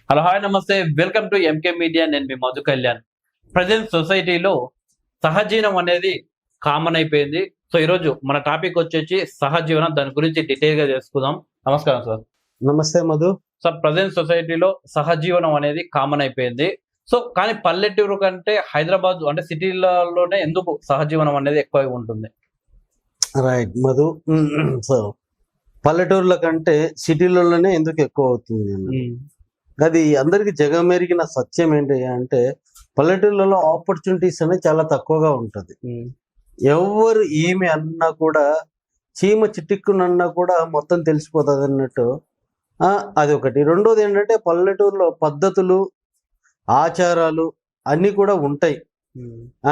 Hello hi నమస్తే welcome to MK media. నేను మీ Madhu Kalyan. Present సొసైటీలో సహజీవనం అనేది కామన్ అయిపోయింది. సో ఈరోజు మన టాపిక్ వచ్చేసి సహజీవనం, దాని గురించి డీటెయిల్ గా తెలుసుకుందాం. నమస్కారం సార్. నమస్తే మధు. సార్, ప్రజెంట్ సొసైటీలో సహజీవనం అనేది కామన్ అయిపోయింది. సో కానీ పల్లెటూరు కంటే హైదరాబాద్ అంటే సిటీలలోనే ఎందుకు సహజీవనం అనేది ఎక్కువ ఉంటుంది? రైట్ మధు. సో పల్లెటూర్ల కంటే సిటీలలోనే ఎందుకు ఎక్కువ అవుతుంది అన్నది. అది అందరికి జగమెరిగిన సత్యం ఏంటి అంటే పల్లెటూర్లలో ఆపర్చునిటీస్ అనేది చాలా తక్కువగా ఉంటుంది. ఎవరు ఏమి అన్నా కూడా చీమ చిటిక్కునన్నా కూడా మొత్తం తెలిసిపోతుంది అన్నట్టు. అది ఒకటి. రెండోది ఏంటంటే పల్లెటూరులో పద్ధతులు, ఆచారాలు అన్నీ కూడా ఉంటాయి.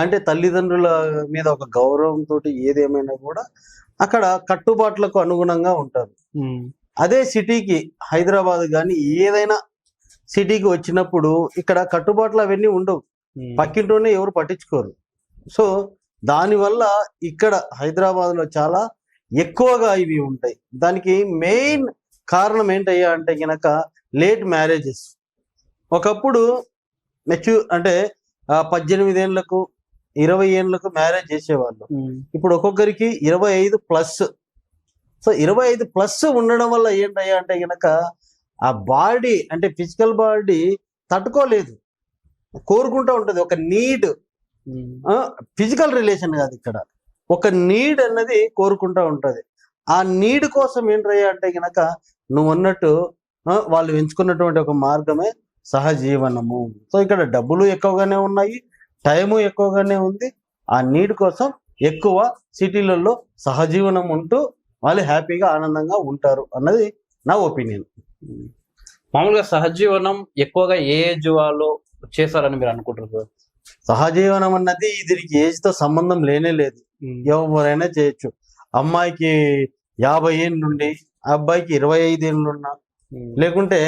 అంటే తల్లిదండ్రుల మీద ఒక గౌరవంతో ఏదేమైనా కూడా అక్కడ కట్టుబాట్లకు అనుగుణంగా ఉంటారు. అదే సిటీకి, హైదరాబాద్ కానీ ఏదైనా సిటీకి వచ్చినప్పుడు ఇక్కడ కట్టుబాట్లు అవన్నీ ఉండవు. పక్కింటోనే ఎవరు పట్టించుకోరు. సో దానివల్ల ఇక్కడ హైదరాబాద్లో చాలా ఎక్కువగా ఇవి ఉంటాయి. దానికి మెయిన్ కారణం ఏంటయ్యా అంటే కనుక లేట్ మ్యారేజెస్. ఒకప్పుడు అంటే 18 ఏళ్లకు 20 ఏళ్లకు మ్యారేజ్ చేసేవాళ్ళు. ఇప్పుడు ఒక్కొక్కరికి 25+. సో 25+ ఉండడం వల్ల ఏంటయ్యా అంటే కనుక ఆ బాడీ అంటే ఫిజికల్ బాడీ తట్టుకోలేదు, కోరుకుంటూ ఉంటుంది. ఒక నీడ్, ఫిజికల్ రిలేషన్ కాదు, ఇక్కడ ఒక నీడ్ అన్నది కోరుకుంటూ ఉంటుంది. ఆ నీడ్ కోసం ఏంటయ్యా అంటే కనుక నువ్వు అన్నట్టు వాళ్ళు ఎంచుకున్నటువంటి ఒక మార్గమే సహజీవనము. సో ఇక్కడ డబ్బులు ఎక్కువగానే ఉన్నాయి, టైము ఎక్కువగానే ఉంది. ఆ నీడ్ కోసం ఎక్కువ సిటీలలో సహజీవనం ఉంటూ వాళ్ళు హ్యాపీగా ఆనందంగా ఉంటారు అన్నది నా ఒపీనియన్. మామూలుగా సహజీవనం ఎక్కువగా ఏ ఏజ్ వాళ్ళు చేస్తారని మీరు అనుకుంటారు? సహజీవనం అన్నది దీనికి ఏజ్ తో సంబంధం లేనే లేదు. ఎవరైనా చేయొచ్చు. అమ్మాయికి 50 ఏళ్ళు నుండి అబ్బాయికి 25 ఏళ్ళున్నా, లేకుంటే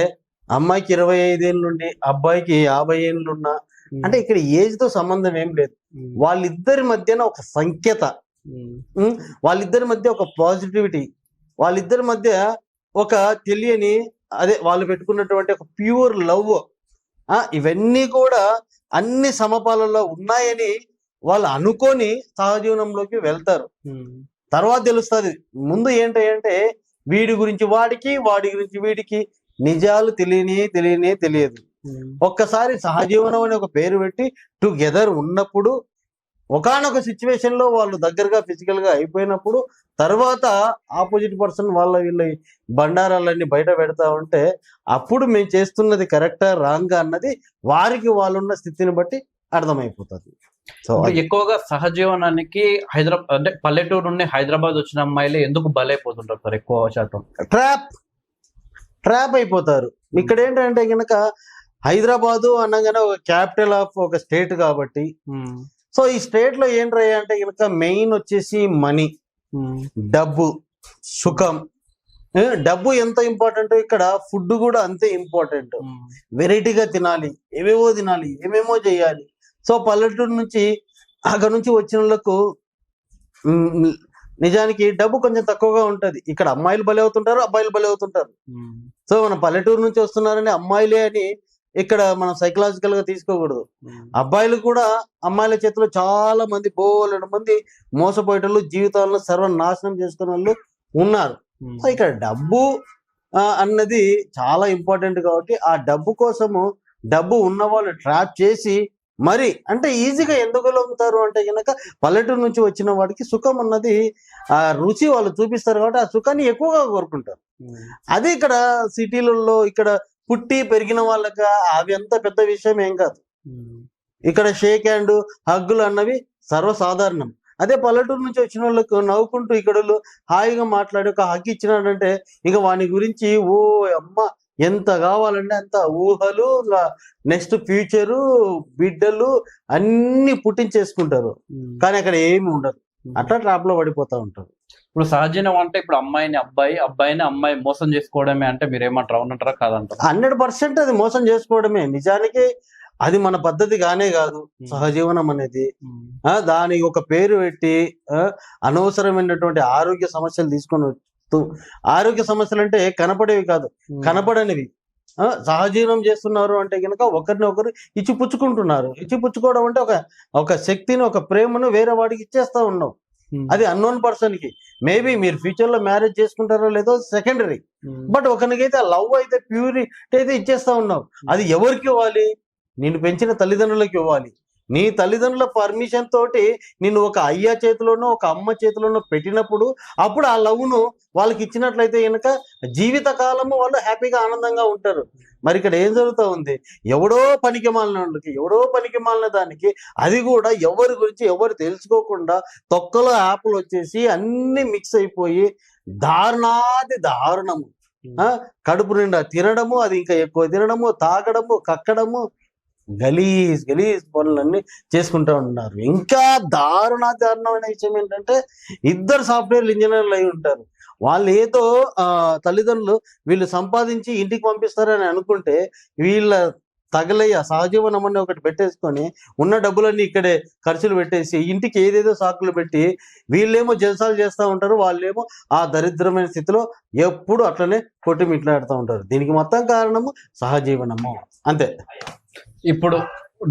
అమ్మాయికి 25 ఏళ్ళు నుండి అబ్బాయికి 50 ఏళ్ళున్నా, అంటే ఇక్కడ ఏజ్ తో సంబంధం ఏం లేదు. వాళ్ళిద్దరి మధ్యన ఒక సంఖ్యత, వాళ్ళిద్దరి మధ్య ఒక పాజిటివిటీ, వాళ్ళిద్దరి మధ్య ఒక తెలియని అదే వాళ్ళు పెట్టుకున్నటువంటి ఒక ప్యూర్ లవ్, ఇవన్నీ కూడా అన్ని సమపాలలో ఉన్నాయని వాళ్ళు అనుకొని సహజీవనంలోకి వెళ్తారు. తర్వాత తెలుస్తుంది. ముందు ఏంటంటే వీడి గురించి వాడికి, వాడి గురించి వీడికి నిజాలు తెలియదు. ఒక్కసారి సహజీవనం అని ఒక పేరు పెట్టి టుగెదర్ ఉన్నప్పుడు, ఒకానొక సిచ్యువేషన్ లో వాళ్ళు దగ్గరగా ఫిజికల్ గా అయిపోయినప్పుడు, తర్వాత ఆపోజిట్ పర్సన్ వీళ్ళ బండారాలన్నీ బయట పెడతా ఉంటే అప్పుడు మేము చేస్తున్నది కరెక్టా రాంగా అన్నది వారికి వాళ్ళున్న స్థితిని బట్టి అర్థమైపోతుంది. సో ఎక్కువగా సహజీవనానికి హైదరాబాద్ అంటే పల్లెటూరు నుండి హైదరాబాద్ వచ్చిన అమ్మాయిలే ఎందుకు బలైపోతుంటారు సార్? ఎక్కువ శాతం ట్రాప్ అయిపోతారు. ఇక్కడ ఏంటంటే కనుక హైదరాబాదు అనగానే ఒక క్యాపిటల్ ఆఫ్ ఒక స్టేట్ కాబట్టి, సో ఈ స్టేట్ లో ఏంటయ్యా అంటే కనుక మెయిన్ వచ్చేసి మనీ, డబ్బు, సుఖం. డబ్బు ఎంత ఇంపార్టెంట్, ఇక్కడ ఫుడ్ కూడా అంతే ఇంపార్టెంట్. వెరైటీగా తినాలి, ఏమేమో చేయాలి. సో పల్లెటూరు నుంచి అక్కడ నుంచి వచ్చిన వాళ్ళకు నిజానికి డబ్బు కొంచెం తక్కువగా ఉంటది. ఇక్కడ అమ్మాయిలు బలి అవుతుంటారు, అబ్బాయిలు బలి అవుతుంటారు. సో మన పల్లెటూరు నుంచి వస్తున్నారని అమ్మాయిలే అని ఇక్కడ మనం సైకలాజికల్ గా తీసుకోకూడదు. అబ్బాయిలు కూడా అమ్మాయిల చేతిలో చాలా మంది, బోలెడు మంది మోసపోయేటోళ్ళు, జీవితాలను సర్వనాశనం చేసుకునే వాళ్ళు ఉన్నారు. సో ఇక్కడ డబ్బు అన్నది చాలా ఇంపార్టెంట్ కాబట్టి ఆ డబ్బు కోసము డబ్బు ఉన్న వాళ్ళు ట్రాప్ చేసి మరి అంటే ఈజీగా ఎందుకు లొంగుతారు అంటే కనుక పల్లెటూరు నుంచి వచ్చిన వాడికి సుఖం అన్నది ఆ రుచి వాళ్ళు చూపిస్తారు కాబట్టి ఆ సుఖాన్ని ఎక్కువగా కోరుకుంటారు. అది ఇక్కడ సిటీలలో ఇక్కడ పుట్టి పెరిగిన వాళ్ళకి అవి అంత పెద్ద విషయం ఏం కాదు. ఇక్కడ షేక్ హ్యాండ్, హగ్గులు అన్నవి సర్వసాధారణం. అదే పల్లెటూరు నుంచి వచ్చిన వాళ్ళకు నవ్వుకుంటూ ఇక్కడ హాయిగా మాట్లాడి ఒక హగ్ ఇచ్చినాడంటే ఇక వాని గురించి ఓ అమ్మ ఎంత కావాలంటే అంత ఊహలు, నెక్స్ట్ ఫ్యూచరు, బిడ్డలు అన్ని పుట్టించేసుకుంటారు. కానీ అక్కడ ఏమి ఉండదు. అట్లా ట్రాప్ లో పడిపోతా ఉంటారు. ఇప్పుడు సహజీవనం అంటే ఇప్పుడు అబ్బాయిని అమ్మాయి మోసం చేసుకోవడమే అంటే మీరు ఏమంటారు? అవునంటారా కాదంటారా? 100% అది మోసం చేసుకోవడమే. నిజానికి అది మన పద్ధతి కానే కాదు సహజీవనం అనేది. దానికి ఒక పేరు పెట్టి అనవసరమైనటువంటి ఆరోగ్య సమస్యలు తీసుకొని ఆరోగ్య సమస్యలు అంటే కనపడేవి కాదు, కనపడనివి. సహజీవనం చేస్తున్నారు అంటే కనుక ఒకరినొకరు ఇచ్చి పుచ్చుకుంటున్నారు. ఇచ్చి పుచ్చుకోవడం అంటే ఒక శక్తిని, ఒక ప్రేమను వేరే వాడికి ఇచ్చేస్తా ఉన్నావు. అది అన్నోన్ పర్సన్ కి. మేబీ మీరు ఫ్యూచర్ లో మ్యారేజ్ చేసుకుంటారో లేదో సెకండరీ, బట్ ఒకరికైతే ఆ లవ్ అయితే ప్యూరిటీ అయితే ఇచ్చేస్తా ఉన్నావు. అది ఎవరికి ఇవ్వాలి? నిన్ను పెంచిన తల్లిదండ్రులకు ఇవ్వాలి. నీ తల్లిదండ్రుల పర్మిషన్ తోటి నిన్ను ఒక అయ్య చేతిలోనో ఒక అమ్మ చేతిలోనో పెట్టినప్పుడు అప్పుడు ఆ లవ్ను వాళ్ళకి ఇచ్చినట్లయితే కనుక జీవిత కాలము వాళ్ళు హ్యాపీగా ఆనందంగా ఉంటారు. మరి ఇక్కడ ఏం జరుగుతూ ఉంది? ఎవడో పనికి మాలిన వాళ్ళకి, ఎవడో పనికి మాలిన దానికి, అది కూడా ఎవరి గురించి ఎవరు తెలుసుకోకుండా తొక్కలో యాప్లు వచ్చేసి అన్ని మిక్స్ అయిపోయి దారుణాది దారుణము. కడుపు నిండా తినడము, అది ఇంకా ఎక్కువ తినడము, తాగడము, కక్కడము, గలీజ్ పనులన్నీ చేసుకుంటూ ఉన్నారు. ఇంకా దారుణమైన విషయం ఏంటంటే ఇద్దరు సాఫ్ట్వేర్ ఇంజనీర్లు అయి ఉంటారు. వాళ్ళు ఏదో తల్లిదండ్రులు వీళ్ళు సంపాదించి ఇంటికి పంపిస్తారని అనుకుంటే వీళ్ళ తగలయ్య సహజీవనం అని ఒకటి పెట్టేసుకొని ఉన్న డబ్బులన్నీ ఇక్కడే ఖర్చులు పెట్టేసి ఇంటికి ఏదేదో సాకులు పెట్టి వీళ్ళేమో జల్సాలు చేస్తూ ఉంటారు. వాళ్ళేమో ఆ దరిద్రమైన స్థితిలో ఎప్పుడు అట్లనే కొట్టుమిట్లాడుతూ ఉంటారు. దీనికి మొత్తం కారణము సహజీవనము, అంతే. ఇప్పుడు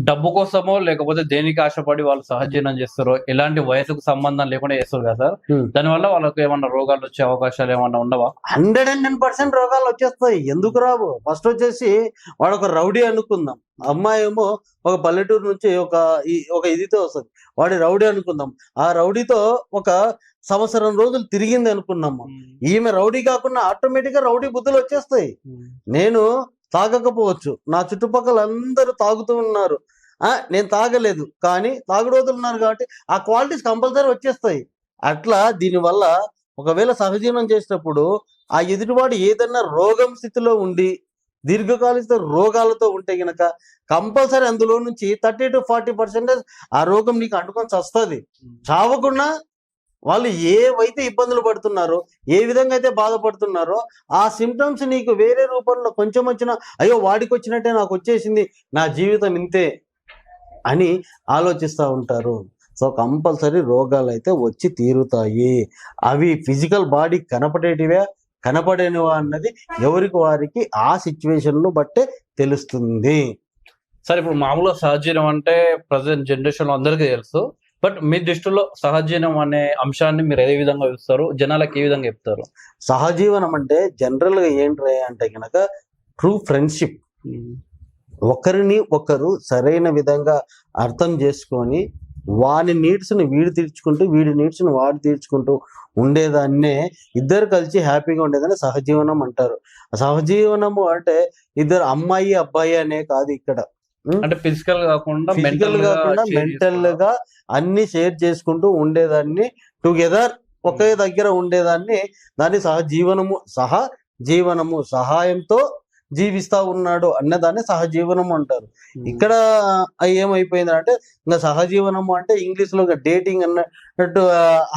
డబ్బు కోసమో లేకపోతే దేనికి ఆశపడి వాళ్ళు సహజీవనం చేస్తారో, ఎలాంటి వయసుకు సంబంధం లేకుండా చేస్తారు కదా సార్. దానివల్ల వాళ్ళకి ఏమన్నా రోగాలు వచ్చే అవకాశాలు ఏమన్నా ఉండవా? 110% రోగాలు వచ్చేస్తాయి. ఎందుకు రావు? ఫస్ట్ వచ్చేసి వాడు ఒక రౌడీ అనుకుందాం. అమ్మాయి ఏమో ఒక పల్లెటూరు నుంచి ఒక ఇదితో వస్తుంది. వాడి రౌడీ అనుకుందాం. ఆ రౌడీతో ఒక సంవత్సరం రోజులు తిరిగింది అనుకున్నాము. ఈమె రౌడీ కాకుండా ఆటోమేటిక్ గా రౌడీ బుద్ధులు వచ్చేస్తాయి. నేను తాగకపోవచ్చు, నా చుట్టుపక్కల అందరూ తాగుతూ ఉన్నారు, నేను తాగలేదు కానీ తాగుడోతులు ఉన్నారు కాబట్టి ఆ క్వాలిటీస్ కంపల్సరీ వచ్చేస్తాయి. అట్లా దీనివల్ల ఒకవేళ సహజీవనం చేసినప్పుడు ఆ ఎదుటివాడు ఏదన్నా రోగం స్థితిలో ఉండి దీర్ఘకాలిక రోగాలతో ఉంటే గనక కంపల్సరీ అందులో నుంచి 30 to 40% ఆ రోగం నీకు అంటుకొని చస్తుంది. చావకుండా వాళ్ళు ఏవైతే ఇబ్బందులు పడుతున్నారో, ఏ విధంగా అయితే బాధపడుతున్నారో ఆ సిమ్టమ్స్ నీకు వేరే రూపంలో కొంచెం వచ్చినా అయ్యో వాడికి వచ్చినట్టే నాకు వచ్చేసింది, నా జీవితం ఇంతే అని ఆలోచిస్తూ ఉంటారు. సో కంపల్సరీ రోగాలు అయితే వచ్చి తీరుతాయి. అవి ఫిజికల్ బాడీ కనపడేటివే కనపడేనివా అన్నది ఎవరికి వారికి ఆ సిచ్యువేషన్ను బట్టే తెలుస్తుంది. సరే, ఇప్పుడు మామూలుగా సహజీవనం అంటే ప్రజెంట్ జనరేషన్ లో అందరికీ తెలుసు. బట్ మీ దృష్టిలో సహజీవనం అనే అంశాన్ని మీరు ఏ విధంగా చూస్తారు? జనాలకు ఏ విధంగా చెప్తారు? సహజీవనం అంటే జనరల్ గా ఏంటి అంటే కనుక ట్రూ ఫ్రెండ్షిప్. ఒకరిని ఒకరు సరైన విధంగా అర్థం చేసుకొని వాని నీడ్స్ని వీడు తీర్చుకుంటూ వీడి నీడ్స్ని వాడు తీర్చుకుంటూ ఉండేదాన్నే ఇద్దరు కలిసి హ్యాపీగా ఉండేదాన్ని సహజీవనం అంటారు. సహజీవనము అంటే ఇద్దరు అమ్మాయి అబ్బాయి అనే కాదు, ఇక్కడ అంటే ఫిజికల్ కాకుండా మెంటల్ గా అన్ని షేర్ చేసుకుంటూ ఉండేదాన్ని, టుగెదర్ ఒకే దగ్గర ఉండేదాన్ని, దాన్ని సహజీవనము సహాయంతో జీవిస్తా ఉన్నాడు అన్నదాన్ని సహజీవనము అంటారు. ఇక్కడ ఏమైపోయిందంటే ఇంకా సహజీవనము అంటే ఇంగ్లీష్ లో డేటింగ్ అన్నట్టు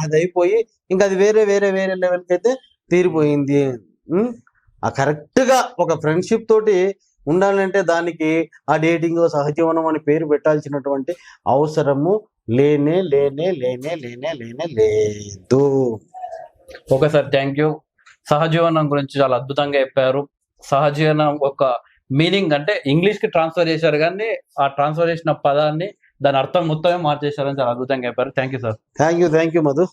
అది అయిపోయి ఇంకా అది వేరే వేరే వేరే లెవెల్కి అయితే తీరిపోయింది. ఆ కరెక్ట్ గా ఒక ఫ్రెండ్షిప్ తోటి ఉండాలంటే దానికి ఆ డేటింగ్ సహజీవనం అని పేరు పెట్టాల్సినటువంటి అవసరము లేనే లేదు. Okay sir, thank you. సహజీవనం గురించి చాలా అద్భుతంగా చెప్పారు. సహజీవనం ఒక మీనింగ్ అంటే ఇంగ్లీష్ కి ట్రాన్స్ఫర్ చేశారు కానీ ఆ ట్రాన్స్ఫర్ చేసిన పదాన్ని దాని అర్థం మొత్తమే మార్చేశారని చాలా అద్భుతంగా చెప్పారు. Thank you sir. Thank you Madhu.